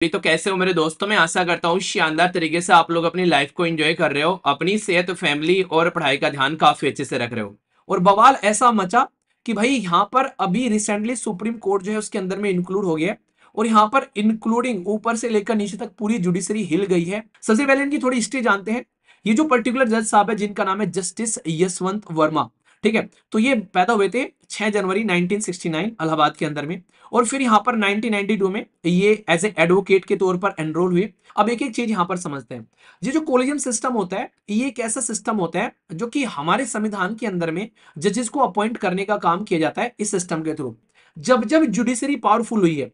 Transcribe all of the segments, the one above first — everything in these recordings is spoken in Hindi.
तो कैसे हो मेरे दोस्तों। मैं आशा करता हूँ शानदार तरीके से आप लोग अपनी लाइफ को एंजॉय कर रहे हो, अपनी सेहत, फैमिली और पढ़ाई का ध्यान काफी अच्छे से रख रहे हो। और बवाल ऐसा मचा कि भाई यहाँ पर अभी रिसेंटली सुप्रीम कोर्ट जो है उसके अंदर में इंक्लूड हो गया है। और यहाँ पर इंक्लूडिंग ऊपर से लेकर नीचे तक पूरी जुडिशरी हिल गई है। सबसे पहले इनकी थोड़ी हिस्ट्री जानते हैं। ये जो पर्टिकुलर जज साहब है जिनका नाम है जस्टिस यशवंत वर्मा, ठीक है। तो ये पैदा हुए थे 6 जनवरी 1969 इलाहाबाद के अंदर में। और फिर यहाँ पर 1992 में ये एज ए एडवोकेट के तौर पर एनरोल हुए। अब एक एक चीज यहाँ पर समझते हैं। ये जो कॉलेजियम सिस्टम होता है ये एक ऐसा सिस्टम होता है जो कि हमारे संविधान के अंदर में जजेस को अपॉइंट करने का काम किया जाता है इस सिस्टम के थ्रू। जब जब जुडिशरी पावरफुल हुई है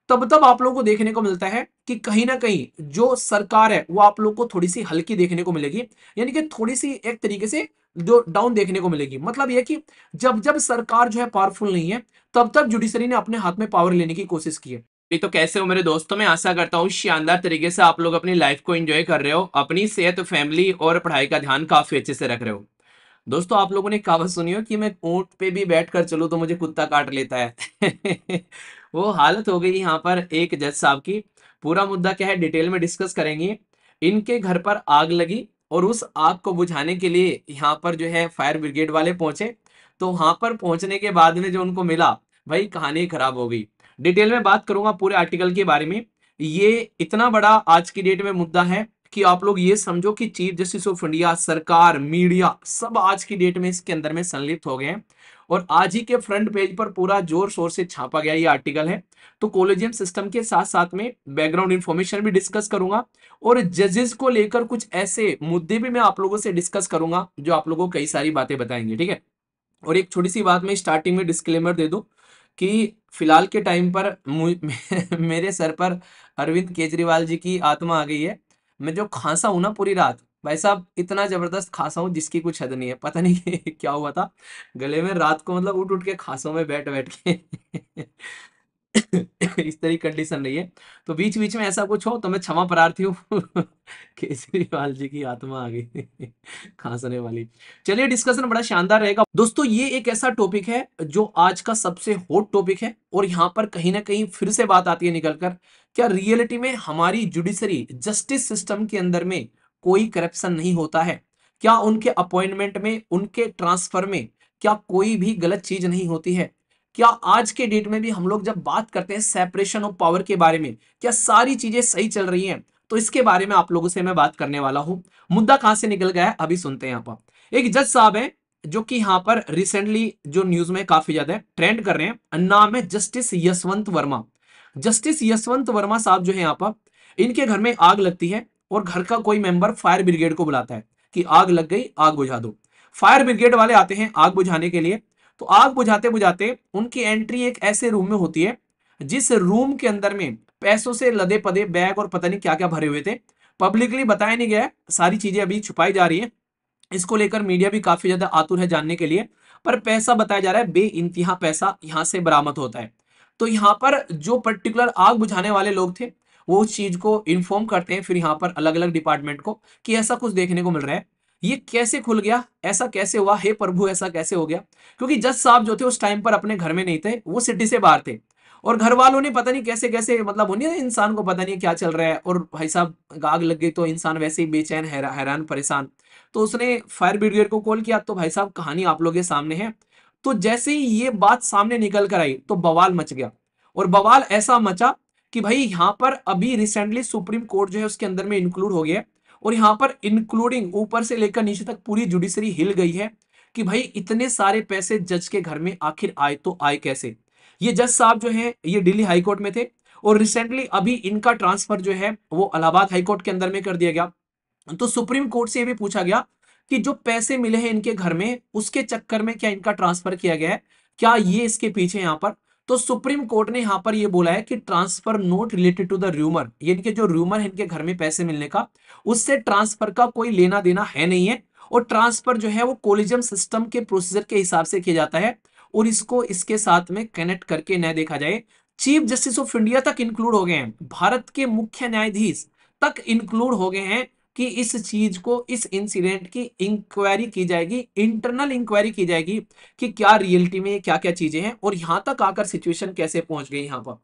तब तब आप लोगों को देखने को मिलता है कि कहीं ना कहीं जो सरकार है वो आप लोग को थोड़ी सी हल्की देखने को मिलेगी। यानी कि थोड़ी सी एक तरीके से जो डाउन देखने को मिलेगी। मतलब यह कि जब जब सरकार जो है पावरफुल नहीं है तब तब जुडिशरी ने अपने हाथ में पावर लेने की कोशिश की है। तो कैसे हो मेरे दोस्तों। मैं आशा करता हूँ शानदार तरीके से आप लोग अपनी लाइफ को एंजॉय कर रहे हो, अपनी सेहत, फैमिली और पढ़ाई का ध्यान काफी अच्छे से रख रहे हो। दोस्तों आप लोगों ने कहावत सुनी हो कि मैं ऊंट पे भी बैठ कर चलूं तो मुझे कुत्ता काट लेता है। वो हालत हो गई यहाँ पर एक जज साहब की। पूरा मुद्दा क्या है डिटेल में डिस्कस करेंगे। इनके घर पर आग लगी और उस आग को बुझाने के लिए यहाँ पर जो है फायर ब्रिगेड वाले पहुंचे। तो वहां पर पहुंचने के बाद में जो उनको मिला, भाई कहानी खराब हो गई। डिटेल में बात करूंगा पूरे आर्टिकल के बारे में। ये इतना बड़ा आज की डेट में मुद्दा है कि आप लोग ये समझो कि चीफ जस्टिस ऑफ इंडिया, सरकार, मीडिया सब आज की डेट में इसके अंदर में संलिप्त हो गए हैं। और आज ही के फ्रंट पेज पर पूरा जोर शोर से छापा गया ये आर्टिकल है। तो कॉलेजियम सिस्टम के साथ साथ में बैकग्राउंड इंफॉर्मेशन भी डिस्कस करूंगा और जजेस को लेकर कुछ ऐसे मुद्दे भी मैं आप लोगों से डिस्कस करूंगा जो आप लोगों को कई सारी बातें बताएंगे, ठीक है। और एक छोटी सी बात मैं स्टार्टिंग में डिस्क्लेमर दे दूं कि फिलहाल के टाइम पर मेरे सर पर अरविंद केजरीवाल जी की आत्मा आ गई है। मैं जो खांसा हूं ना पूरी रात, भाई साहब इतना जबरदस्त खांसा हूं जिसकी कुछ हद नहीं है। पता नहीं क्या हुआ था गले में, रात को मतलब उठ उठ के खांसों में बैठ बैठ के इस तरह की कंडीशन रही है। तो बीच बीच में ऐसा कुछ हो तो मैं क्षमा प्रार्थी हूँ। केजरीवाल जी की आत्मा आ गई खांसने वाली। चलिए डिस्कशन बड़ा शानदार रहेगा दोस्तों। ये एक ऐसा टॉपिक है जो आज का सबसे हॉट टॉपिक है। और यहां पर कहीं ना कहीं फिर से बात आती है निकलकर, क्या रियलिटी में हमारी जुडिशरी जस्टिस सिस्टम के अंदर में कोई करप्शन नहीं होता है? क्या उनके अपॉइंटमेंट में, उनके ट्रांसफर में क्या कोई भी गलत चीज नहीं होती है? क्या आज के डेट में भी हम लोग जब बात करते हैं सेपरेशन ऑफ पावर के बारे में, क्या सारी चीजें सही चल रही हैं? तो इसके बारे में आप लोगों से मैं बात करने वाला हूं। मुद्दा कहां से निकल गया है अभी सुनते हैं। यहाँ पर एक जज साहब है जो कि यहाँ पर रिसेंटली जो न्यूज में काफी ज्यादा ट्रेंड कर रहे हैं। नाम है जस्टिस यशवंत वर्मा। जस्टिस यशवंत वर्मा साहब जो है यहाँ पर, इनके घर में आग लगती है और घर का कोई मेंबर फायर ब्रिगेड को बुलाता है कि आग लग गई, आग बुझा दो। फायर ब्रिगेड वाले आते हैं आग बुझाने के लिए। तो आग बुझाते बुझाते उनकी एंट्री एक ऐसे रूम में होती है जिस रूम के अंदर में पैसों से लदे पदे बैग और पता नहीं क्या क्या भरे हुए थे। पब्लिकली बताया नहीं गया, सारी चीजें अभी छुपाई जा रही है। इसको लेकर मीडिया भी काफी ज्यादा आतुर है जानने के लिए। पर पैसा बताया जा रहा है, बे इंतहा पैसा यहां से बरामद होता है। तो यहाँ पर जो पर्टिकुलर आग बुझाने वाले लोग थे वो उस चीज को इन्फॉर्म करते हैं फिर यहाँ पर अलग अलग डिपार्टमेंट को कि ऐसा कुछ देखने को मिल रहा है। ये कैसे खुल गया, ऐसा कैसे हुआ, हे प्रभु ऐसा कैसे हो गया? क्योंकि जज साहब जो थे उस टाइम पर अपने घर में नहीं थे, वो सिटी से बाहर थे। और घर वालों ने पता नहीं कैसे कैसे, मतलब उन्हें इंसान को पता नहीं क्या चल रहा है। और भाई साहब आग लग गई तो इंसान वैसे ही बेचैन, हैरान परेशान। तो उसने फायर ब्रिगेड को कॉल किया। तो भाई साहब कहानी आप लोगों के सामने है। तो जैसे ही ये बात सामने निकल कर आई तो बवाल मच गया। और बवाल ऐसा मचा कि भाई यहां पर अभी रिसेंटली सुप्रीम कोर्ट जो है उसके अंदर में इंक्लूड हो गया। और यहां पर इंक्लूडिंग ऊपर से लेकर नीचे तक पूरी जुडिशरी हिल गई है कि भाई इतने सारे पैसे जज के घर में आखिर आए तो आए कैसे? ये जज साहब जो है ये दिल्ली हाईकोर्ट में थे और रिसेंटली अभी इनका ट्रांसफर जो है वो इलाहाबाद हाईकोर्ट के अंदर में कर दिया गया। तो सुप्रीम कोर्ट से ये भी पूछा गया कि जो पैसे मिले हैं इनके घर में उसके चक्कर में क्या इनका ट्रांसफर किया गया है, क्या ये इसके पीछे यहां पर? तो सुप्रीम कोर्ट ने यहां पर ये बोला है कि transfer not related to the rumour, ये इनके जो र्यूमर है इनके घर में पैसे मिलने का, उससे ट्रांसफर का कोई लेना देना है नहीं है। और ट्रांसफर जो है वो कोलिजम सिस्टम के प्रोसीजर के हिसाब से किया जाता है। और इसको इसके साथ में कनेक्ट करके न देखा जाए, चीफ जस्टिस ऑफ इंडिया तक इंक्लूड हो गए हैं, भारत के मुख्य न्यायाधीश तक इंक्लूड हो गए हैं कि इस चीज को, इस इंसिडेंट की इंक्वायरी की जाएगी, इंटरनल इंक्वायरी की जाएगी कि क्या रियलिटी में क्या क्या चीजें हैं और यहां तक आकर सिचुएशन कैसे पहुंच गई यहां पर।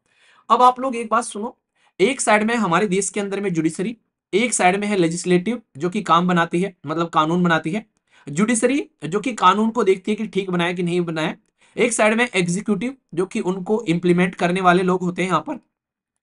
अब आप लोग एक बात सुनो, एक साइड में हमारे देश के अंदर में जुडिशरी, एक साइड में है लेजिस्लेटिव जो कि काम बनाती है, मतलब कानून बनाती है, जुडिशरी जो कि कानून को देखती है कि ठीक बनाया कि नहीं बनाया, एक साइड में एग्जीक्यूटिव जो कि उनको इंप्लीमेंट करने वाले लोग होते हैं यहाँ पर,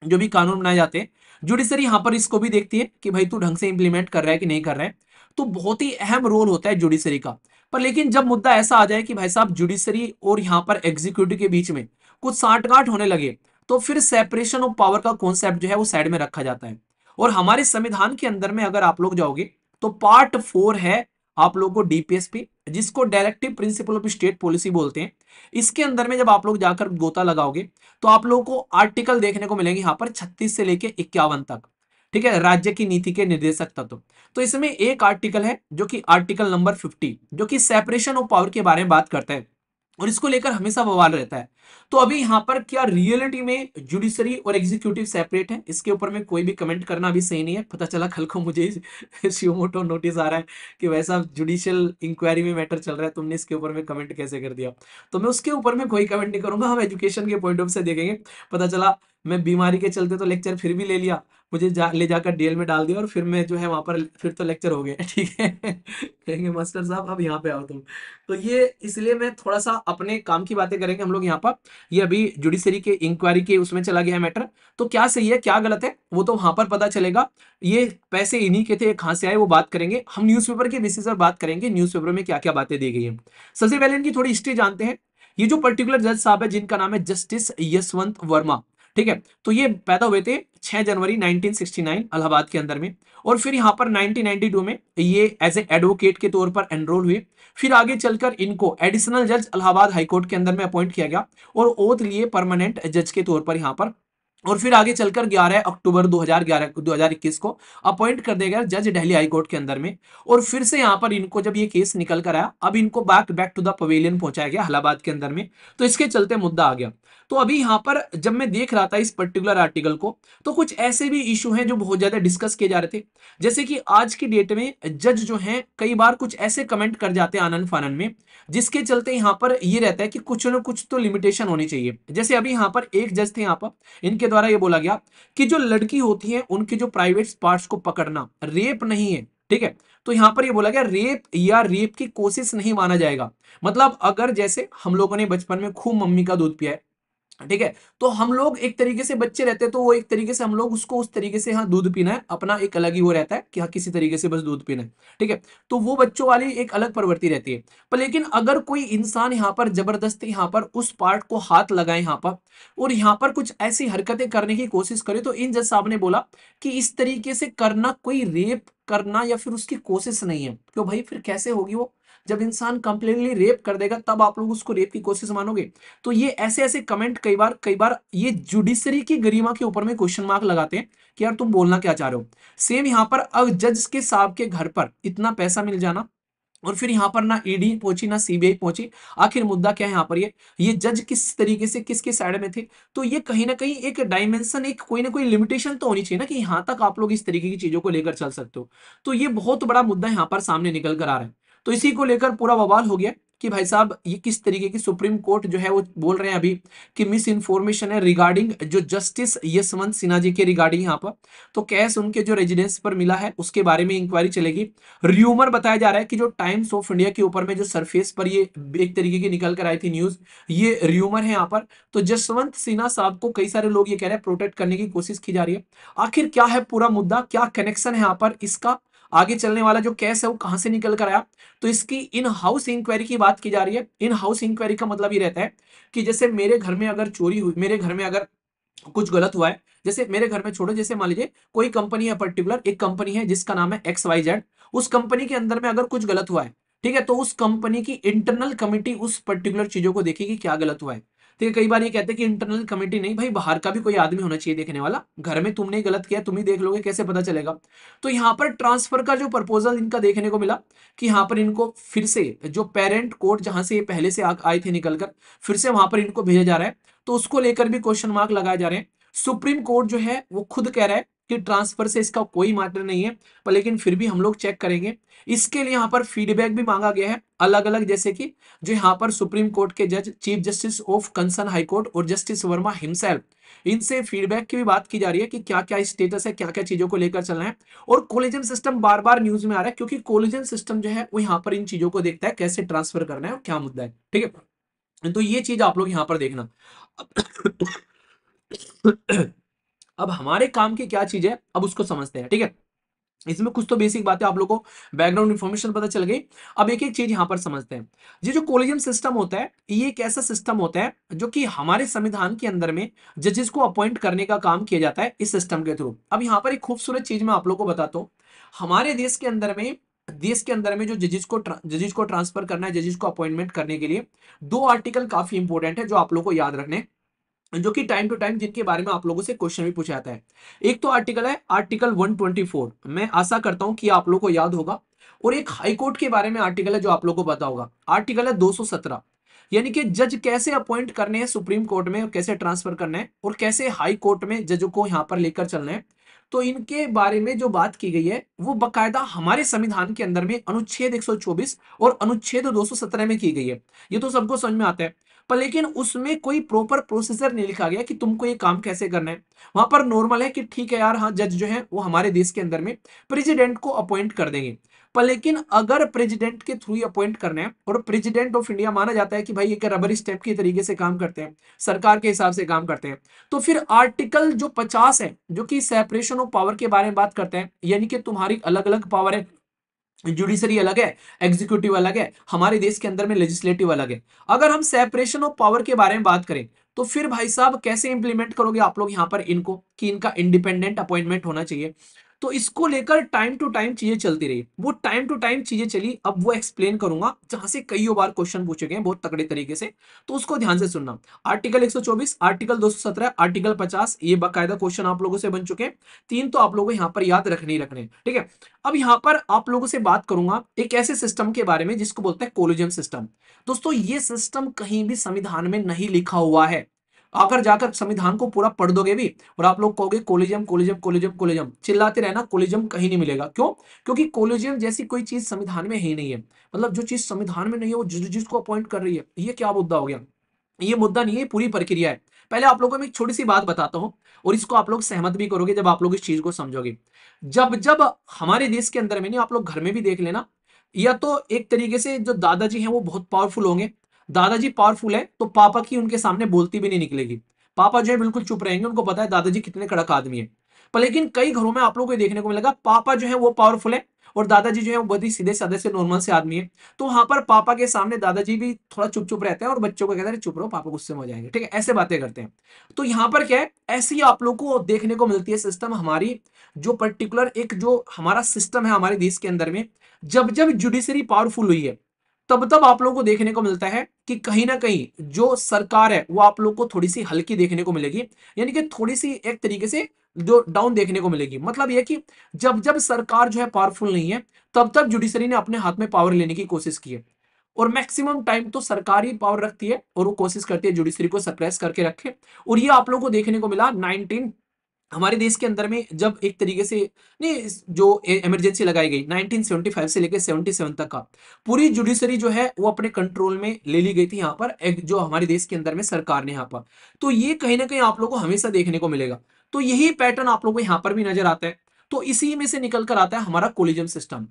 जो भी कानून बनाए जाते हैं। जुडिशरी यहाँ पर इसको भी देखती है कि भाई तू ढंग से इंप्लीमेंट कर रहा है कि नहीं कर रहा है। तो बहुत ही अहम रोल होता है जुडिशरी का। पर लेकिन जब मुद्दा ऐसा आ जाए कि भाई साहब जुडिशरी और यहाँ पर एग्जीक्यूटिव के बीच में कुछ सांठगांठ होने लगे, तो फिर सेपरेशन ऑफ पावर का कॉन्सेप्ट जो है वो साइड में रखा जाता है। और हमारे संविधान के अंदर में अगर आप लोग जाओगे तो पार्ट 4 है आप लोगों को डीपीएसपी, जिसको directive principle of state policy बोलते हैं। इसके अंदर में जब आप लोग जाकर गोता लगाओगे तो आप लोगों को आर्टिकल देखने को मिलेंगे यहाँ पर 36 से लेके 51 तक। ठीक है, राज्य की नीति के निर्देशक तत्व। तो इसमें एक आर्टिकल है जो कि आर्टिकल नंबर 50, जो कि सेपरेशन ऑफ पावर के बारे में बात करता है, और इसको लेकर हमेशा बवाल रहता है। तो अभी यहाँ पर क्या रियलिटी में जुडिशरी और एग्जीक्यूटिव सेपरेट है, इसके ऊपर में कोई भी कमेंट करना अभी सही नहीं है। पता चला कल को मुझे शिवमोटो नोटिस आ रहा है कि वैसा जुडिशियल इंक्वायरी में मैटर चल रहा है, तुमने इसके ऊपर में कमेंट कैसे कर दिया। तो मैं उसके ऊपर में कोई कमेंट नहीं करूंगा, हम एजुकेशन के पॉइंट ऑफ से देखेंगे। पता चला मैं बीमारी के चलते तो लेक्चर फिर भी ले लिया, मुझे ले जाकर डीएल में डाल दिया, और फिर मैं जो है वहां पर फिर तो लेक्चर हो गया। ठीक है, कहेंगे मास्टर साहब अब यहाँ पे आओ तुम। तो ये इसलिए मैं थोड़ा सा अपने काम की बातें करेंगे हम लोग यहाँ पर। ये अभी जुडिशरी के इंक्वायरी के उसमें चला गया मैटर, तो क्या सही है क्या गलत है वो तो वहां पर पता चलेगा। ये पैसे इन्हीं के थे, कहां से आए वो बात करेंगे हम, न्यूज़पेपर के बेसिस पर बात करेंगे, न्यूज़पेपर में क्या क्या बातें दी गई है। सबसे पहले इनकी थोड़ी हिस्ट्री जानते हैं। ये जो पर्टिकुलर जज साहब है जिनका नाम है जस्टिस यशवंत वर्मा, ठीक है, तो ये पैदा हुए थे 6 जनवरी 1969 इलाहाबाद के अंदर में, और फिर यहाँ पर 1992 में ये एज ए एडवोकेट के तौर पर एनरोल हुए। फिर आगे चलकर इनको एडिशनल जज इलाहाबाद हाईकोर्ट के अंदर में अपॉइंट किया गया, और ओथ लिए परमानेंट जज के तौर पर यहाँ पर। और फिर आगे चलकर 11 अक्टूबर 2021 को अपॉइंट कर दिया गया जज दिल्ली हाई कोर्ट के अंदर में। और फिर से यहाँ पर इनको जब ये केस निकल कर आया, अब इनको बैक टू द पवेलियन पहुंचाया गया इलाहाबाद के अंदर में, तो इसके चलते मुद्दा आ गया। तो अभी यहाँ पर जब मैं देख रहा था इस पर्टिकुलर आर्टिकल को, तो कुछ ऐसे भी इशू हैं जो बहुत ज्यादा डिस्कस किए जा रहे थे। जैसे कि आज की डेट में जज जो हैं कई बार कुछ ऐसे कमेंट कर जाते हैं आनन फानन में, जिसके चलते यहाँ पर ये रहता है कि कुछ ना कुछ तो लिमिटेशन होनी चाहिए। जैसे अभी यहाँ पर एक जज थे यहाँ पर, इनके द्वारा ये बोला गया कि जो लड़की होती है उनके जो प्राइवेट पार्ट्स को पकड़ना रेप नहीं है, ठीक है। तो यहां पर ये बोला गया रेप या रेप की कोशिश नहीं माना जाएगा। मतलब अगर जैसे हम लोगों ने बचपन में खूब मम्मी का दूध पिया है, ठीक है, तो हम लोग एक तरीके से बच्चे रहते हैं, तो वो एक तरीके से हम लोग उसको उस तरीके से हाँ दूध पीना है, अपना एक अलग ही वो रहता है कि हाँ किसी तरीके से बस दूध पीना है, ठीक है। तो वो बच्चों वाली एक अलग प्रवृत्ति रहती है। पर लेकिन अगर कोई इंसान यहाँ पर जबरदस्ती यहाँ पर उस पार्ट को हाथ लगाए यहाँ पर, और यहाँ पर कुछ ऐसी हरकतें करने की कोशिश करे, तो इन जज साहब ने बोला कि इस तरीके से करना कोई रेप करना या फिर उसकी कोशिश नहीं है। क्यों भाई, फिर कैसे होगी वो? जब इंसान कंप्लीटली रेप कर देगा तब आप लोग उसको रेप की कोशिश मानोगे? तो ये ऐसे ऐसे कमेंट कई बार ये जुडिशरी की गरिमा के ऊपर में क्वेश्चन मार्क लगाते हैं कि यार तुम बोलना क्या चाह रहे हो। सेम यहाँ पर अब जज के साहब के घर पर इतना पैसा मिल जाना, और फिर यहाँ पर ना ईडी पहुंची ना सीबीआई पहुंची, आखिर मुद्दा क्या है यहाँ पर? ये जज किस तरीके से किसके साइड में थे? तो ये कहीं ना कहीं एक डायमेंशन, एक कोई ना कोई लिमिटेशन तो होनी चाहिए ना कि यहाँ तक आप लोग इस तरीके की चीजों को लेकर चल सकते हो। तो ये बहुत बड़ा मुद्दा यहाँ पर सामने निकल कर आ रहा है। तो इसी को लेकर पूरा बवाल हो गया कि भाई साहब ये किस तरीके की, सुप्रीम कोर्ट जो है वो बोल रहे हैं अभी कि मिस इन्फॉर्मेशन है रिगार्डिंग जो जस्टिस यशवंत सिन्हा जी के रिगार्डिंग यहाँ पर। तो कैश उनके जो रेजिडेंस पर मिला है उसके बारे में इंक्वायरी चलेगी। र्यूमर बताया जा रहा है कि जो टाइम्स ऑफ इंडिया के ऊपर में जो सरफेस पर ये एक तरीके की निकल कर आई थी न्यूज, ये र्यूमर है यहाँ पर। तो जसवंत सिन्हा साहब को कई सारे लोग ये कह रहे हैं प्रोटेक्ट करने की कोशिश की जा रही है। आखिर क्या है पूरा मुद्दा, क्या कनेक्शन है यहाँ पर इसका? आगे चलने वाला जो केस है वो कहां से निकल कर आया? तो इसकी इन हाउस इंक्वायरी की बात की जा रही है। इन हाउस इंक्वायरी का मतलब ये रहता है कि जैसे मेरे घर में अगर चोरी हुई, मेरे घर में अगर कुछ गलत हुआ है, जैसे मेरे घर में छोड़ो, जैसे मान लीजिए कोई कंपनी है, पर्टिकुलर एक कंपनी है जिसका नाम है XYZ, उस कंपनी के अंदर में अगर कुछ गलत हुआ है, ठीक है, तो उस कंपनी की इंटरनल कमिटी उस पर्टिकुलर चीजों को देखेगी क्या गलत हुआ है। ठीक है, कई बार ये कहते हैं कि इंटरनल कमिटी नहीं भाई, बाहर का भी कोई आदमी होना चाहिए देखने वाला। घर में तुमने गलत किया, तुम ही देख लोगे, कैसे पता चलेगा? तो यहाँ पर ट्रांसफर का जो प्रपोजल इनका देखने को मिला कि यहाँ पर इनको फिर से जो पेरेंट कोर्ट जहां से ये पहले से आए थे निकलकर, फिर से वहां पर इनको भेजा जा रहा है। तो उसको लेकर भी क्वेश्चन मार्क लगाए जा रहे हैं। सुप्रीम कोर्ट जो है वो खुद कह रहा है कि ट्रांसफर से इसका कोई मैटर नहीं है, पर लेकिन फिर भी हम लोग चेक करेंगे। इसके लिए यहाँ पर फीडबैक भी मांगा गया है अलग अलग, जैसे कि जो यहाँ पर सुप्रीम कोर्ट के जज, chief justice of concern high court और जस्टिस वर्मा हिमसेल्फ, इनसे फीडबैक की भी बात की जा रही है कि क्या क्या स्टेटस है, क्या क्या चीजों को लेकर चलना है। और कोलिजन सिस्टम बार बार न्यूज में आ रहा है, क्योंकि कोलिजन सिस्टम जो है वो यहाँ पर इन चीजों को देखता है, कैसे ट्रांसफर करना है और क्या मुद्दा है, ठीक है। तो ये चीज आप लोग यहाँ पर देखना। अब हमारे काम की क्या चीज है, अब उसको समझते हैं, ठीक है। इसमें कुछ तो बेसिक बातें आप लोगों को बैकग्राउंड इंफॉर्मेशन पता चल गई। अब एक एक चीज यहां पर समझते हैं। ये जो कोलिजन सिस्टम होता है, ये एक ऐसा सिस्टम होता है जो कि हमारे संविधान के अंदर में जजेस को अपॉइंट करने का काम किया जाता है इस सिस्टम के थ्रू। अब यहां पर एक खूबसूरत चीज मैं आप लोगों को बताता हूं। हमारे देश के अंदर में जो जजेस को ट्रांसफर करना है, जजेस को अपॉइंटमेंट करने के लिए दो आर्टिकल काफी इंपॉर्टेंट है जो आप लोग को याद रखने, जो कि टाइम टू टाइम जिनके बारे में आप लोगों से क्वेश्चन भी पूछा जाता है। एक तो आर्टिकल है आर्टिकल 124, मैं आशा करता हूं कि आप लोगों को याद होगा। और एक हाई कोर्ट के बारे में आर्टिकल है जो आप लोगों को पता होगा, आर्टिकल है 217, यानी कि जज कैसे अपॉइंट करने हैं सुप्रीम कोर्ट में, और कैसे ट्रांसफर करना है, और कैसे हाई कोर्ट में जजों को यहां पर लेकर चलना है। तो इनके बारे में जो बात की गई है वो बकायदा हमारे संविधान के अंदर में अनुच्छेद 124 और अनुच्छेद 217 में की गई है। ये तो सबको समझ में आता है, पर लेकिन उसमें कोई प्रॉपर प्रोसीजर नहीं लिखा गया कि तुमको ये काम कैसे करना है। वहां पर नॉर्मल है कि ठीक है यार, हाँ जज जो है वो हमारे देश के अंदर में प्रेसिडेंट को अपॉइंट कर देंगे। पर लेकिन अगर प्रेसिडेंट के थ्रू ही अपॉइंट करना है, और प्रेसिडेंट ऑफ इंडिया माना जाता है कि भाई एक रबर स्टैंप की तरीके से काम करते हैं, सरकार के हिसाब से काम करते हैं, तो फिर आर्टिकल जो 50 है जो कि सेपरेशन ऑफ पावर के बारे में बात करते हैं, यानी कि तुम्हारी अलग अलग पावर है, जुडिशरी अलग है, एग्जीक्यूटिव अलग है, हमारे देश के अंदर में लेजिस्लेटिव अलग है। अगर हम सेपरेशन ऑफ पावर के बारे में बात करें, तो फिर भाई साहब कैसे इंप्लीमेंट करोगे आप लोग यहां पर इनको, कि इनका इंडिपेंडेंट अपॉइंटमेंट होना चाहिए। तो इसको लेकर टाइम टू टाइम चीजें चलती रही, वो टाइम टू टाइम चीजें चली, अब वो एक्सप्लेन करूंगा जहां से कई बार क्वेश्चन पूछे गए बहुत तगड़े तरीके से, तो उसको ध्यान से सुनना। आर्टिकल 124, आर्टिकल 217, आर्टिकल 50, ये बाकायदा क्वेश्चन आप लोगों से बन चुके हैं। तीन तो आप लोगों को यहां पर याद रखने ही रखने, ठीक है। अब यहां पर आप लोगों से बात करूंगा एक ऐसे सिस्टम के बारे में जिसको बोलते हैं कोलिजन सिस्टम। दोस्तों ये सिस्टम कहीं भी संविधान में नहीं लिखा हुआ है। अगर जाकर संविधान को पूरा पढ़ दोगे भी और आप लोग कहोगे कोलिजम कोलिजम कोलिजम कोलिजम चिल्लाते रहना, कोलिजम कहीं नहीं मिलेगा। क्यों? क्योंकि कोलिजम जैसी कोई चीज संविधान में ही नहीं है। मतलब जो चीज संविधान में नहीं है वो जिसको अपॉइंट कर रही है, ये क्या मुद्दा हो गया? ये मुद्दा नहीं है, पूरी प्रक्रिया है। पहले आप लोगों को मैं एक छोटी सी बात बताता हूं, और इसको आप लोग सहमत भी करोगे जब आप लोग इस चीज को समझोगे। जब जब हमारे देश के अंदर में, नहीं आप लोग घर में भी देख लेना, या तो एक तरीके से जो दादाजी हैं वो बहुत पावरफुल होंगे, दादाजी पावरफुल है तो पापा की उनके सामने बोलती भी नहीं निकलेगी, पापा जो है बिल्कुल चुप रहेंगे, उनको पता है दादाजी कितने कड़क आदमी है। पर लेकिन कई घरों में आप लोगों को देखने को मिलेगा, पापा जो है वो पावरफुल है और दादाजी जो है वो बहुत ही सीधे साधे से नॉर्मल से आदमी है। तो वहां पर पापा के सामने दादाजी भी थोड़ा चुप चुप रहते हैं और बच्चों को कहते हैं चुप रहो पापा गुस्से में हो जाएंगे, ठीक है, ऐसे बातें करते हैं। तो यहाँ पर क्या है, ऐसी आप लोग को देखने को मिलती है सिस्टम हमारी, जो पर्टिकुलर एक जो हमारा सिस्टम है हमारे देश के अंदर में, जब जब जुडिशरी पावरफुल हुई है, तब तब आप लोगों को देखने को मिलता है कि कहीं ना कहीं जो सरकार है वो आप लोग को थोड़ी सी हल्की देखने को मिलेगी, यानी कि थोड़ी सी एक तरीके से जो डाउन देखने को मिलेगी। मतलब यह कि जब जब सरकार जो है पावरफुल नहीं है, तब तब जुडिशरी ने अपने हाथ में पावर लेने की कोशिश की है। और मैक्सिमम टाइम तो सरकार ही पावर रखती है और वो कोशिश करती है जुडिशरी को सप्रेस करके रखे। और ये आप लोगों को देखने को मिला हमारे देश के अंदर में, जब एक तरीके से नहीं जो इमरजेंसी लगाई गई 1975 से लेकर 77 तक का, पूरी जुडिशरी जो है वो अपने कंट्रोल में ले ली गई थी यहाँ पर, एक जो हमारे देश के अंदर में सरकार ने यहाँ पर। तो ये कहीं ना कहीं आप लोगों को हमेशा देखने को मिलेगा। तो यही पैटर्न आप लोगों को यहाँ पर भी नजर आता है। तो इसी में से निकल कर आता है हमारा कोलिजन सिस्टम।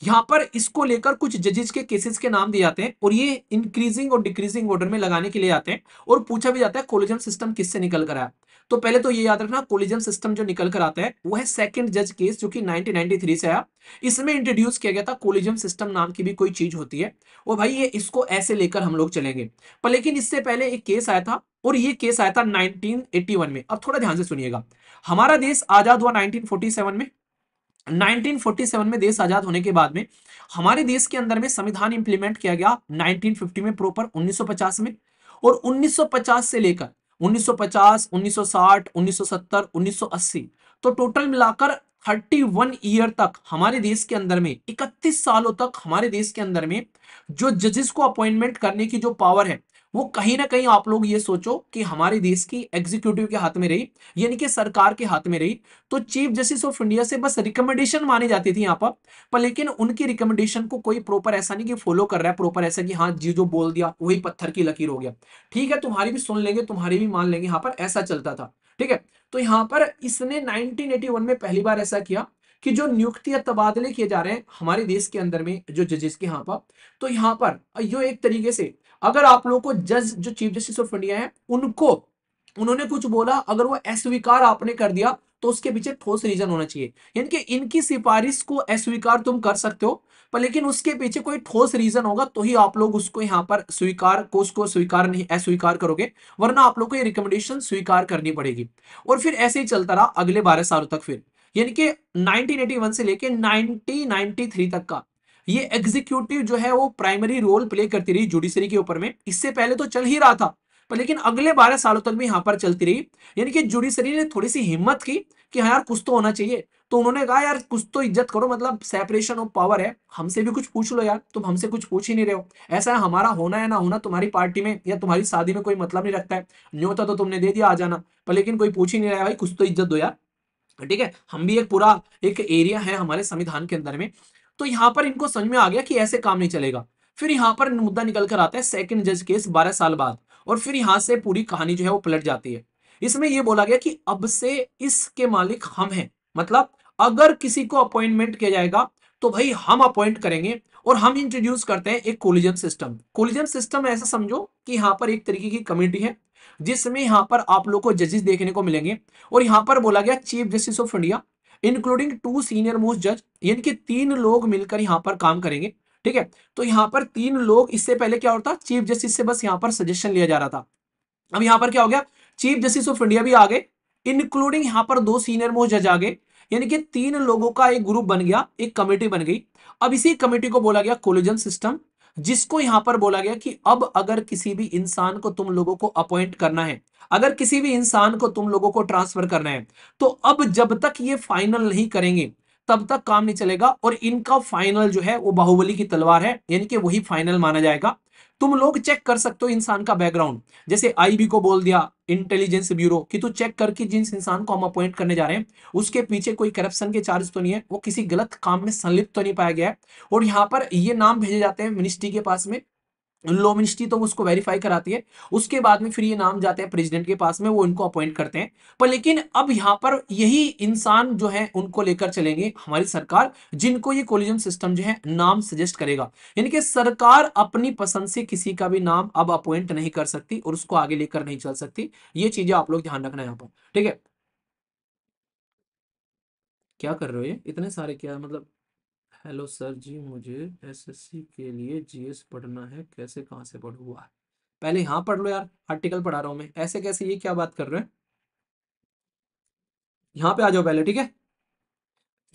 यहाँ पर इसको लेकर कुछ जजेस के केसेस के नाम दिए जाते हैं, और ये इंक्रीजिंग और डिक्रीजिंग ऑर्डर में लगाने के लिए आते हैं, और पूछा भी जाता है कोलिजन सिस्टम किससे निकल कर आया। तो पहले तो ये याद रखना, कोलिजन सिस्टम जो निकल कर आता है वो है सेकंड जज केस, जो कि 1993 से आया। इसमें इंट्रोड्यूस किया गया था कोलिजन सिस्टम नाम की भी कोई चीज होती है, और भाई ये इसको ऐसे लेकर हम लोग चलेंगे। पर लेकिन इससे पहले एक केस आया था, और ये केस आया था 1981 में। अब थोड़ा ध्यान से सुनिएगा, हमारा देश आजाद हुआ 1947 में। 1947 में देश आजाद होने के बाद में हमारे देश के अंदर में संविधान इंप्लीमेंट किया गया 1950 में, प्रॉपर 1950 में। और 1950 से लेकर 1950, 1960, 1970, 1980, तो टोटल मिलाकर 31 ईयर तक हमारे देश के अंदर में, 31 सालों तक हमारे देश के अंदर में जो जजेस को अपॉइंटमेंट करने की जो पावर है वो कहीं ना कहीं आप लोग ये सोचो कि हमारे देश की एग्जीक्यूटिव के हाथ में रही, यानी कि सरकार के हाथ में रही। तो चीफ जस्टिस ऑफ इंडिया से बस रिकमेंडेशन मानी जाती थी यहाँ पर लेकिन उनकी रिकमेंडेशन को कोई प्रॉपर ऐसा नहीं कि फॉलो कर रहा है, प्रॉपर ऐसा कि हाँ जी जो बोल दिया वही पत्थर की लकीर हो गया, ठीक है तुम्हारी भी सुन लेंगे तुम्हारी भी मान लेंगे, यहाँ पर ऐसा चलता था। ठीक है, तो यहाँ पर इसने 1981 में पहली बार ऐसा किया कि जो नियुक्ति या तबादले किए जा रहे हैं हमारे देश के अंदर में जो जजेस के यहाँ पर, तो यहाँ पर जो एक तरीके से अगर आप लोगों को जज जो चीफ जस्टिस ऑफ इंडिया है उनको उन्होंने कुछ बोला, अगर वो अस्वीकार आपने कर दिया तो उसके पीछे ठोस रीजन होना चाहिए, यानी कि इनकी सिफारिश को अस्वीकार तुम कर सकते हो पर लेकिन उसके पीछे कोई ठोस रीजन होगा तो ही आप लोग उसको यहाँ पर स्वीकार को उसको स्वीकार नहीं अस्वीकार करोगे, वरना आप लोग को ये रिकमेंडेशन स्वीकार करनी पड़ेगी। और फिर ऐसे ही चलता रहा अगले 12 सालों तक, फिर यानी कि 1981 से लेके 1993 तक का ये एग्जीक्यूटिव जो है वो प्राइमरी रोल प्ले करती रही जुडिशरी के ऊपर में। इससे पहले तो चल ही रहा था पर लेकिन अगले 12 सालों तक भी यहां पर चलती रही, यानी कि जुडिशरी ने थोड़ी सी हिम्मत की कि हाँ यार कुछ तो होना चाहिए, तो उन्होंने कहा यार कुछ तो इज्जत करो, मतलब सेपरेशन ऑफ पावर है, हमसे भी कुछ पूछ लो यार, तुम हमसे कुछ पूछ ही नहीं रहे हो, ऐसा है हमारा होना है ना होना तुम्हारी पार्टी में या तुम्हारी शादी में कोई मतलब नहीं रखता है, न्योता तो तुमने दे दिया आ जाना, पर लेकिन कोई पूछ ही नहीं रहा है, भाई कुछ तो इज्जत दो यार। ठीक है, हम भी एक पूरा एक एरिया है हमारे संविधान के अंदर में। तो यहां पर इनको समझ में आ गया कि ऐसे काम नहीं चलेगा। फिर यहां पर मुद्दा निकल कर आता है सेकंड जज केस 12 साल बाद, और फिर यहां से पूरी कहानी जो है वो पलट जाती है। इसमें यह बोला गया कि अब से इसके मालिक हम हैं, मतलब अगर किसी को अपॉइंटमेंट किया जाएगा तो भाई हम अपॉइंट करेंगे, और हम इंट्रोड्यूस करते हैं एक कोलिजन सिस्टम। कोलिजन सिस्टम ऐसा समझो कि यहां पर एक तरीके की कमेटी है जिसमें यहां पर आप लोग को जजेस देखने को मिलेंगे, और यहां पर बोला गया chief justice of India including 2 senior most जज, यानी कि 3 लोग मिलकर यहां पर काम करेंगे। ठीक है, तो यहां पर 3 लोग, इससे पहले क्या होता चीफ जस्टिस से बस यहां पर सजेशन लिया जा रहा था, अब यहां पर क्या हो गया चीफ जस्टिस ऑफ इंडिया भी आ गए, इंक्लूडिंग यहां पर 2 सीनियर मोस्ट जज आ गए, यानी कि 3 लोगों का एक ग्रुप बन गया, एक कमेटी बन गई। अब इसी कमेटी को बोला गया कोलिजन सिस्टम, जिसको यहां पर बोला गया कि अब अगर किसी भी इंसान को तुम लोगों को अपॉइंट करना है, अगर किसी भी इंसान को तुम लोगों को ट्रांसफर करना है, तो अब जब तक ये फाइनल नहीं करेंगे तब तक काम नहीं चलेगा, और इनका फाइनल जो है वो बाहुबली की तलवार है, यानी कि वही फाइनल माना जाएगा। तुम लोग चेक कर सकते हो इंसान का बैकग्राउंड, जैसे आईबी को बोल दिया इंटेलिजेंस ब्यूरो कि तू चेक करके जिस इंसान को हम अपॉइंट करने जा रहे हैं उसके पीछे कोई करप्शन के चार्ज तो नहीं है, वो किसी गलत काम में संलिप्त तो नहीं पाया गया है, और यहाँ पर ये नाम भेजे जाते हैं मिनिस्ट्री के पास में, लॉ मिनिस्ट्री तो उसको वेरीफाई कराती है, उसके बाद में फिर ये नाम जाते हैं प्रेसिडेंट के पास में, वो इनको अपॉइंट करते हैं। पर लेकिन अब यहाँ पर यही इंसान जो है उनको लेकर चलेंगे हमारी सरकार, जिनको ये कोलिजन सिस्टम जो है नाम सजेस्ट करेगा, यानी कि सरकार अपनी पसंद से किसी का भी नाम अब अपॉइंट नहीं कर सकती और उसको आगे लेकर नहीं चल सकती। ये चीजें आप लोग ध्यान रखना यहाँ पर। ठीक है, क्या कर रहे हो ये इतने सारे, क्या मतलब। हेलो सर जी, मुझे एसएससी के लिए जीएस पढ़ना है, कैसे कहाँ से पढ़ूंगा। पहले यहाँ पढ़ लो यार, आर्टिकल पढ़ा रहा हूँ मैं, ऐसे कैसे, ये क्या बात कर रहे हैं। यहाँ पे आ जाओ पहले, ठीक है।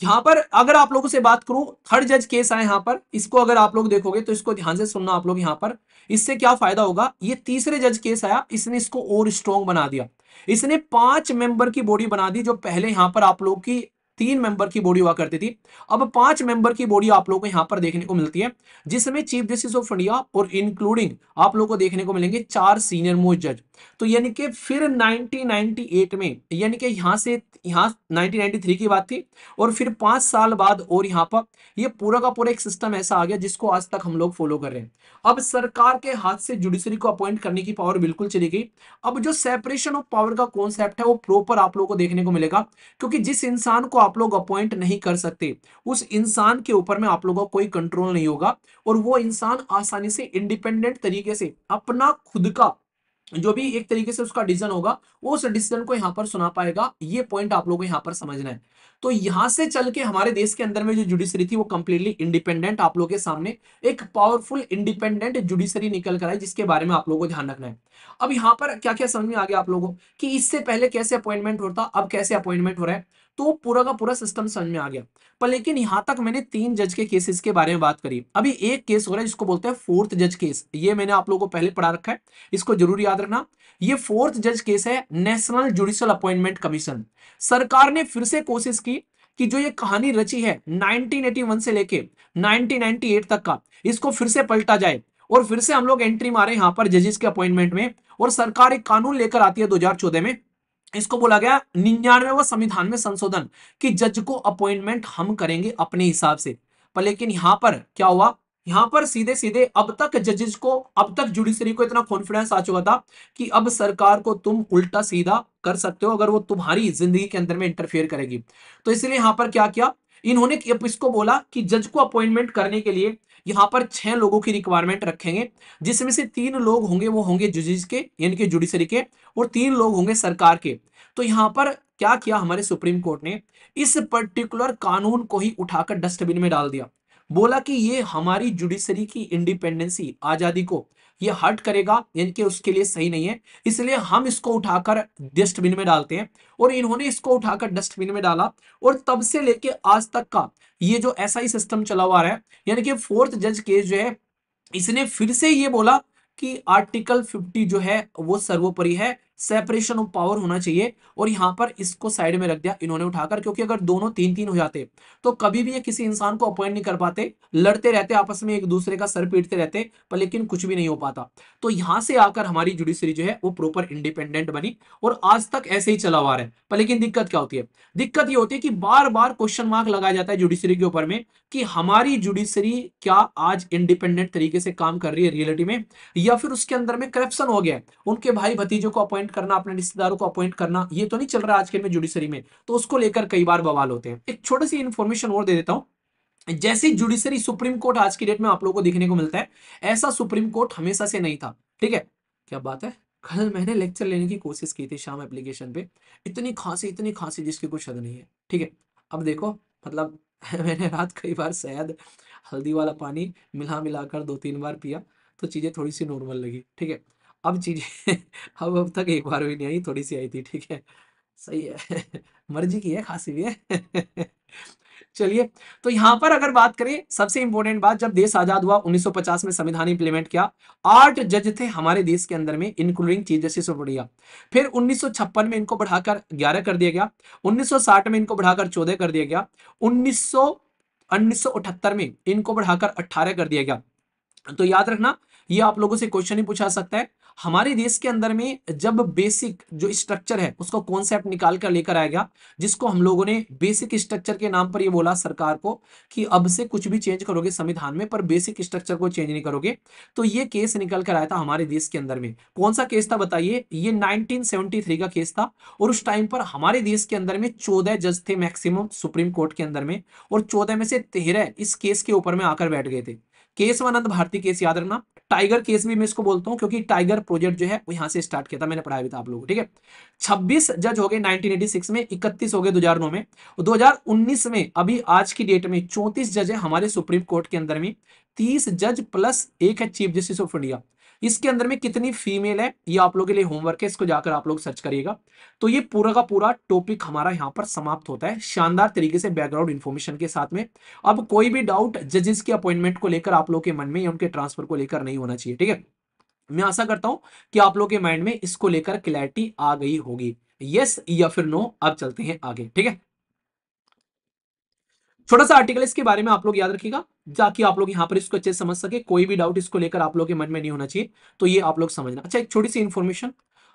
यहाँ पर अगर आप लोगों से बात करूं, थर्ड जज केस है यहाँ पर, इसको अगर आप लोग देखोगे तो इसको ध्यान से सुनना आप लोग यहाँ पर, इससे क्या फायदा होगा। ये तीसरे जज केस आया, इसने इसको और स्ट्रॉन्ग बना दिया, इसने 5 मेंबर की बॉडी बना दी, जो पहले यहाँ पर आप लोग की 3 मेंबर की बॉडी हुआ करती थी, अब 5 मेंबर की बॉडी आप लोगों को यहाँ पर देखने को मिलती है, जिसमें चीफ जस्टिस ऑफ इंडिया और इंक्लूडिंग आप लोग को देखने को मिलेंगे 4 सीनियर मोस्ट जज। तो यानी कि फिर 1998 में, यानी कि यहाँ से यहाँ 1993 की बात थी, और फिर 5 साल बाद और यहाँ पर ये पूरा का पूरा एक सिस्टम ऐसा आ गया जिसको आज तक हम लोग फॉलो कर रहे हैं। अब सरकार के हाथ से जुडिशरी को अपॉइंट करने की पावर बिल्कुल चली गई। अब जो सेपरेशन ऑफ पावर का कॉन्सेप्ट है वो प्रॉपर आप लोगों को देखने को मिलेगा, क्योंकि जिस इंसान को आप लोग अपॉइंट नहीं कर सकते उस इंसान के ऊपर में आप लोगों का कोई कंट्रोल नहीं होगा, और वो इंसान आसानी से इंडिपेंडेंट तरीके से अपना खुद का जो भी एक तरीके से उसका डिसीजन होगा वो उस डिसीजन को यहां पर सुना पाएगा। ये पॉइंट आप लोगों को यहां पर समझना है। तो यहां से चल के हमारे देश के अंदर में जो जुडिशरी थी वो कंप्लीटली इंडिपेंडेंट आप लोगों के सामने एक पावरफुल इंडिपेंडेंट जुडिशरी निकल कर आई, जिसके बारे में आप लोगों को ध्यान रखना है। अब यहां पर क्या क्या समझ में आ गया आप लोगों को कि इससे पहले कैसे अपॉइंटमेंट होता, अब कैसे अपॉइंटमेंट हो रहा है, तो पूरा का पूरा सिस्टम समझ में आ गया। पर लेकिन यहां तक मैंने 3 जज के केसेस के बारे में बात करी, अभी एक केस हो रहा है जिसको बोलते हैं फोर्थ जज केस, ये मैंने आप लोगों को पहले पढ़ा रखा है, इसको जरूर याद रखना। ये फोर्थ जज केस है नेशनल जुडिशियल अपॉइंटमेंट कमीशन। सरकार ने फिर से कोशिश की कि जो ये कहानी रची है 1981 से लेके 1998 तक का, इसको फिर से पलटा जाए, और फिर से हम लोग एंट्री मारे यहां पर जजेस के अपॉइंटमेंट में, और सरकार एक कानून लेकर आती है 2014 में, इसको बोला गया 99वें संविधान में संशोधन, कि जज को अपॉइंटमेंट हम करेंगे अपने हिसाब से। पर लेकिन यहां पर क्या हुआ, यहां पर सीधे सीधे अब तक जजेस को, अब तक जुडिशरी को इतना कॉन्फिडेंस आ चुका था कि अब सरकार को तुम उल्टा सीधा कर सकते हो अगर वो तुम्हारी जिंदगी के अंदर में इंटरफेयर करेगी। तो इसलिए यहां पर क्या किया इन्होंने, इसको बोला कि जज को अपॉइंटमेंट करने के लिए यहां पर 6 लोगों की रिक्वायरमेंट रखेंगे, जिसमें से 3 लोग होंगे वो होंगे जजेस के यानी कि जुडिशरी के, और 3 लोग होंगे सरकार के। तो यहां पर क्या किया हमारे सुप्रीम कोर्ट ने, इस पर्टिकुलर कानून को ही उठाकर डस्टबिन में डाल दिया। बोला कि ये हमारी जुडिशरी की इंडिपेंडेंसी, आजादी को ये हर्ट करेगा, यानी कि उसके लिए सही नहीं है, इसलिए हम इसको उठाकर डस्टबिन में डालते हैं। और इन्होंने इसको उठाकर डस्टबिन में डाला, और तब से लेके आज तक का ये जो ऐसा ही सिस्टम चला हुआ है, यानी कि फोर्थ जज केस जो है, इसने फिर से ये बोला कि आर्टिकल 50 जो है वो सर्वोपरि है, सेपरेशन ऑफ पावर होना चाहिए, और यहां पर इसको साइड में रख दिया इन्होंने उठाकर, क्योंकि अगर दोनों 3-3 हो जाते तो कभी भी ये किसी इंसान को अपॉइंट नहीं कर पाते, लड़ते रहते आपस में, एक दूसरे का सर पीटते रहते, पर लेकिन कुछ भी नहीं हो पाता। तो यहां से आकर हमारी जुडिशरी जो है वो प्रॉपर इंडिपेंडेंट बनी, और आज तक ऐसे ही चला हुआ है। पर लेकिन दिक्कत क्या होती है, दिक्कत ये होती है कि बार बार क्वेश्चन मार्क लगाया जाता है जुडिशरी के ऊपर में, कि हमारी जुडिशरी क्या आज इंडिपेंडेंट तरीके से काम कर रही है रियलिटी में, या फिर उसके अंदर में करप्शन हो गया है, उनके भाई भतीजों को अपॉइंट करना, अपने रिश्तेदारों को अपॉइंट करना, ये तो नहीं चल रहा आजकल में जुडिशरी में। तो उसको लेकर कई बार बवाल होते हैं। एक छोटी सी इंफॉर्मेशन और दे देता हूं, जैसी जुडिशरी सुप्रीम कोर्ट आज की डेट में आप लोगों को देखने को मिलता है, ऐसा सुप्रीम कोर्ट हमेशा से नहीं था। ठीक है, क्या बात है, कल मैंने लेक्चर लेने की कोशिश की थी शाम एप्लीकेशन पे, इतनी खांसी जिसकी कुछ हद नहीं है। ठीक है, अब देखो, मतलब मैंने रात कई बार शहद हल्दी वाला पानी मिला मिलाकर 2-3 बार पिया, तो चीजें थोड़ी सी नॉर्मल लगी। ठीक है, अब चीजें अब तक एक बार भी नहीं आई, थोड़ी सी आई थी। ठीक है, सही है मर्जी की है, खांसी भी है चलिए, तो यहां पर अगर बात करें, सबसे इंपॉर्टेंट बात, जब देश आजाद हुआ 1950 में संविधान इंप्लीमेंट किया, 8 जज थे हमारे देश के अंदर में, including chief justice of India. फिर 1956 में इनको बढ़ाकर 11 कर दिया गया, 1960 में इनको बढ़ाकर 14 कर दिया गया, 1978 में इनको बढ़ाकर 18 कर दिया गया। तो याद रखना, ये आप लोगों से क्वेश्चन ही पूछा सकता है, हमारे देश के अंदर में जब बेसिक जो स्ट्रक्चर है उसको कॉन्सेप्ट निकाल कर लेकर आया गया, जिसको हम लोगों ने बेसिक स्ट्रक्चर के नाम पर ये बोला सरकार को कि अब से कुछ भी चेंज करोगे संविधान में, पर बेसिक स्ट्रक्चर को चेंज नहीं करोगे। तो ये केस निकल कर आया था हमारे देश के अंदर में। कौन सा केस था बताइए, ये 1973 का केस था, और उस टाइम पर हमारे देश के अंदर में 14 जज थे मैक्सिमम सुप्रीम कोर्ट के अंदर में, और 14 में से 13 इस केस के ऊपर में आकर बैठ गए थे। केशवानंद भारती केस याद रखना, टाइगर केस भी मैं इसको बोलता हूं, क्योंकि टाइगर प्रोजेक्ट जो है वो यहां से स्टार्ट किया था, मैंने पढ़ाया भी था आप लोगों को। ठीक है, 26 जज हो गए 1986 में, 31 हो गए 2009 में, 2019 में अभी आज की डेट में 34 जज है हमारे सुप्रीम कोर्ट के अंदर में, 30 जज प्लस एक है चीफ जस्टिस ऑफ इंडिया। इसके अंदर में कितनी फीमेल है, ये आप लोगों के लिए होमवर्क है, इसको जाकर आप लोग सर्च करिएगा। तो ये पूरा का पूरा टॉपिक हमारा यहां पर समाप्त होता है शानदार तरीके से बैकग्राउंड इंफॉर्मेशन के साथ में। अब कोई भी डाउट जजेस की अपॉइंटमेंट को लेकर आप लोग के मन में या उनके ट्रांसफर को लेकर नहीं होना चाहिए। ठीक है, मैं आशा करता हूं कि आप लोग के माइंड में इसको लेकर क्लैरिटी आ गई होगी, यस या फिर नो। अब चलते हैं आगे। ठीक है, छोटा सा आर्टिकल इसके बारे में आप लोग याद रखिएगा, ताकि आप लोग यहां पर इसको अच्छे से समझ सके, कोई भी डाउट इसको लेकर आप लोग के मन में नहीं होना चाहिए, तो ये आप लोग समझना। अच्छा, एक छोटी सी इंफॉर्मेशन,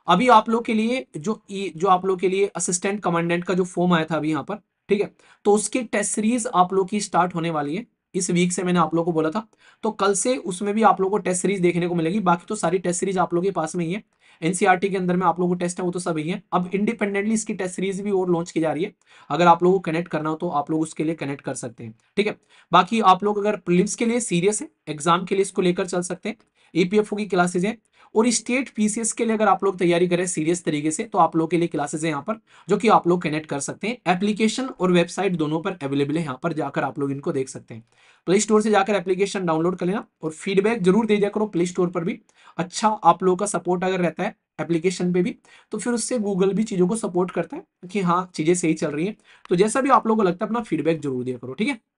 अभी आप लोग के लिए जो आप लोग के लिए असिस्टेंट कमांडेंट का जो फॉर्म आया था अभी यहाँ पर, ठीक है, तो उसकी टेस्ट सीरीज आप लोग की स्टार्ट होने वाली है इस वीक से, मैंने आप लोग को बोला था। तो कल से उसमें भी आप लोग को टेस्ट सीरीज देखने को मिलेगी, बाकी तो सारी टेस्ट सीरीज आप लोग के पास में ही है। एनसीईआरटी के अंदर में आप लोगों को टेस्ट है वो तो सभी है, अब इंडिपेंडेंटली इसकी टेस्ट सीरीज भी और लॉन्च की जा रही है। अगर आप लोगों को कनेक्ट करना हो तो आप लोग उसके लिए कनेक्ट कर सकते हैं। ठीक है, बाकी आप लोग अगर प्रीलिम्स के लिए सीरियस है, एग्जाम के लिए इसको लेकर चल सकते हैं। ईपीएफओ की क्लासेज है, और स्टेट पीसीएस के लिए अगर आप लोग तैयारी करें सीरियस तरीके से, तो आप लोग के लिए क्लासेस है यहाँ पर, जो कि आप लोग कनेक्ट कर सकते हैं। एप्लीकेशन और वेबसाइट दोनों पर अवेलेबल है, यहाँ पर जाकर आप लोग इनको देख सकते हैं। प्ले स्टोर से जाकर एप्लीकेशन डाउनलोड कर लेना, और फीडबैक जरूर दे दिया करो प्ले स्टोर पर भी। अच्छा, आप लोगों का सपोर्ट अगर रहता है एप्लीकेशन पे भी, तो फिर उससे गूगल भी चीजों को सपोर्ट करता है कि हाँ चीजें सही चल रही हैं। तो जैसा भी आप लोगों को लगता है अपना फीडबैक जरूर दिया करो। ठीक है।